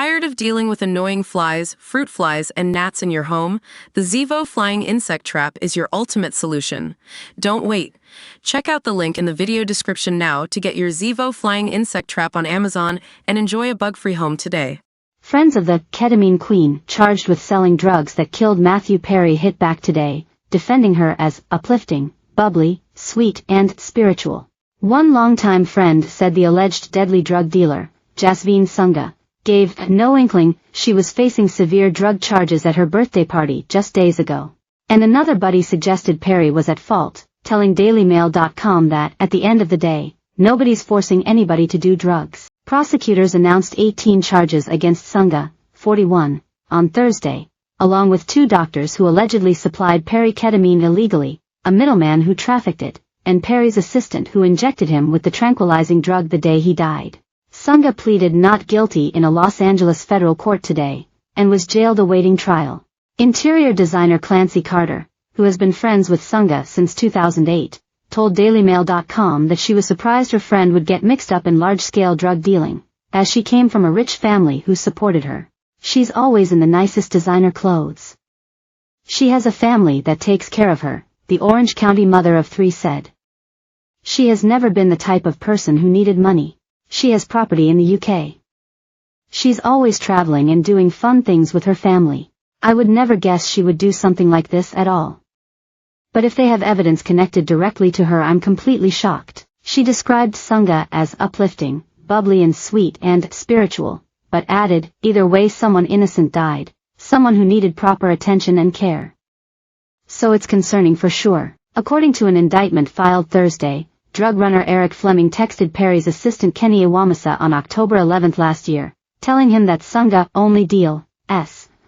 Tired of dealing with annoying flies, fruit flies, and gnats in your home? The Zevo Flying Insect Trap is your ultimate solution. Don't wait. Check out the link in the video description now to get your Zevo Flying Insect Trap on Amazon and enjoy a bug-free home today. Friends of the ketamine queen, charged with selling drugs that killed Matthew Perry, hit back today, defending her as uplifting, bubbly, sweet, and spiritual. One longtime friend said the alleged deadly drug dealer, Jasveen Sungha, gave no inkling she was facing severe drug charges at her birthday party just days ago. And another buddy suggested Perry was at fault, telling DailyMail.com that, at the end of the day, nobody's forcing anybody to do drugs. Prosecutors announced 18 charges against Sungha, 41, on Thursday, along with 2 doctors who allegedly supplied Perry ketamine illegally, a middleman who trafficked it, and Perry's assistant who injected him with the tranquilizing drug the day he died. Sungha pleaded not guilty in a Los Angeles federal court today, and was jailed awaiting trial. Interior designer Clancy Carter, who has been friends with Sungha since 2008, told DailyMail.com that she was surprised her friend would get mixed up in large-scale drug dealing, as she came from a rich family who supported her. She's always in the nicest designer clothes. She has a family that takes care of her, the Orange County mother of 3 said. She has never been the type of person who needed money. She has property in the UK. She's always traveling and doing fun things with her family. I would never guess she would do something like this at all. But if they have evidence connected directly to her, I'm completely shocked. She described Sungha as uplifting, bubbly and sweet and spiritual, but added, either way someone innocent died, someone who needed proper attention and care. So it's concerning for sure. According to an indictment filed Thursday, drug runner Eric Fleming texted Perry's assistant Kenny Iwamasa on October 11 last year, telling him that Sungha only deals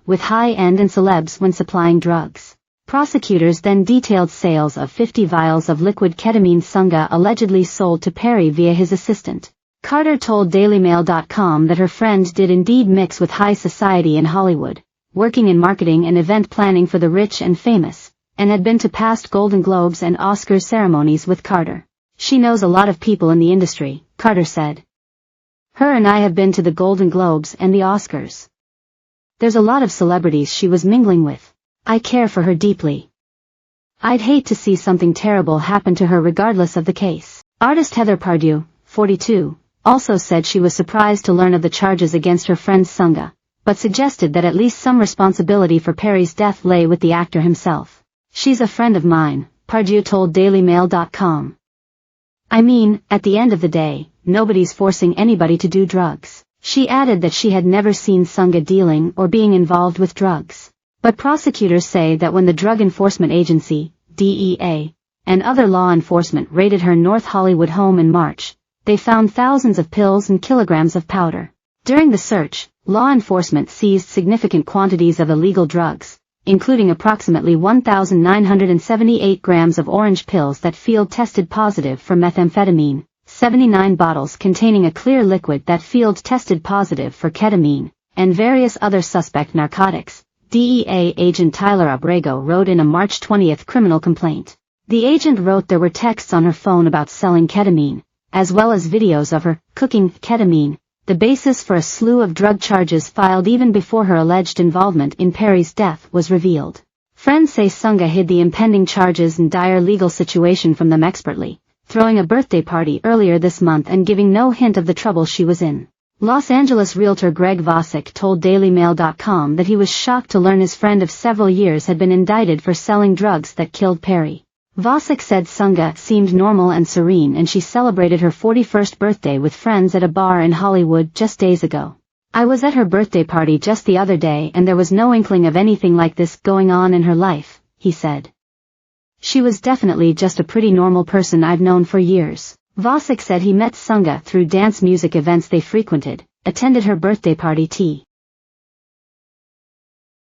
with high-end and celebs when supplying drugs. Prosecutors then detailed sales of 50 vials of liquid ketamine Sungha allegedly sold to Perry via his assistant. Carter told DailyMail.com that her friend did indeed mix with high society in Hollywood, working in marketing and event planning for the rich and famous, and had been to past Golden Globes and Oscars ceremonies with Carter. She knows a lot of people in the industry, Carter said. Her and I have been to the Golden Globes and the Oscars. There's a lot of celebrities she was mingling with. I care for her deeply. I'd hate to see something terrible happen to her regardless of the case. Artist Heather Pardue, 42, also said she was surprised to learn of the charges against her friend Sungha, but suggested that at least some responsibility for Perry's death lay with the actor himself. She's a friend of mine, Pardue told DailyMail.com. I mean, at the end of the day, nobody's forcing anybody to do drugs. She added that she had never seen Sungha dealing or being involved with drugs. But prosecutors say that when the Drug Enforcement Agency, DEA, and other law enforcement raided her North Hollywood home in March, they found thousands of pills and kilograms of powder. During the search, law enforcement seized significant quantities of illegal drugs, including approximately 1,978 grams of orange pills that field tested positive for methamphetamine, 79 bottles containing a clear liquid that field tested positive for ketamine, and various other suspect narcotics, DEA agent Tyler Abrego wrote in a March 20 criminal complaint. The agent wrote there were texts on her phone about selling ketamine, as well as videos of her cooking ketamine, the basis for a slew of drug charges filed even before her alleged involvement in Perry's death was revealed. Friends say Sungha hid the impending charges and dire legal situation from them expertly, throwing a birthday party earlier this month and giving no hint of the trouble she was in. Los Angeles realtor Greg Vosick told DailyMail.com that he was shocked to learn his friend of several years had been indicted for selling drugs that killed Perry. Vosick said Sungha seemed normal and serene and she celebrated her 41st birthday with friends at a bar in Hollywood just days ago. I was at her birthday party just the other day and there was no inkling of anything like this going on in her life, he said. She was definitely just a pretty normal person I've known for years. Vosick said he met Sungha through dance music events they frequented, attended her birthday party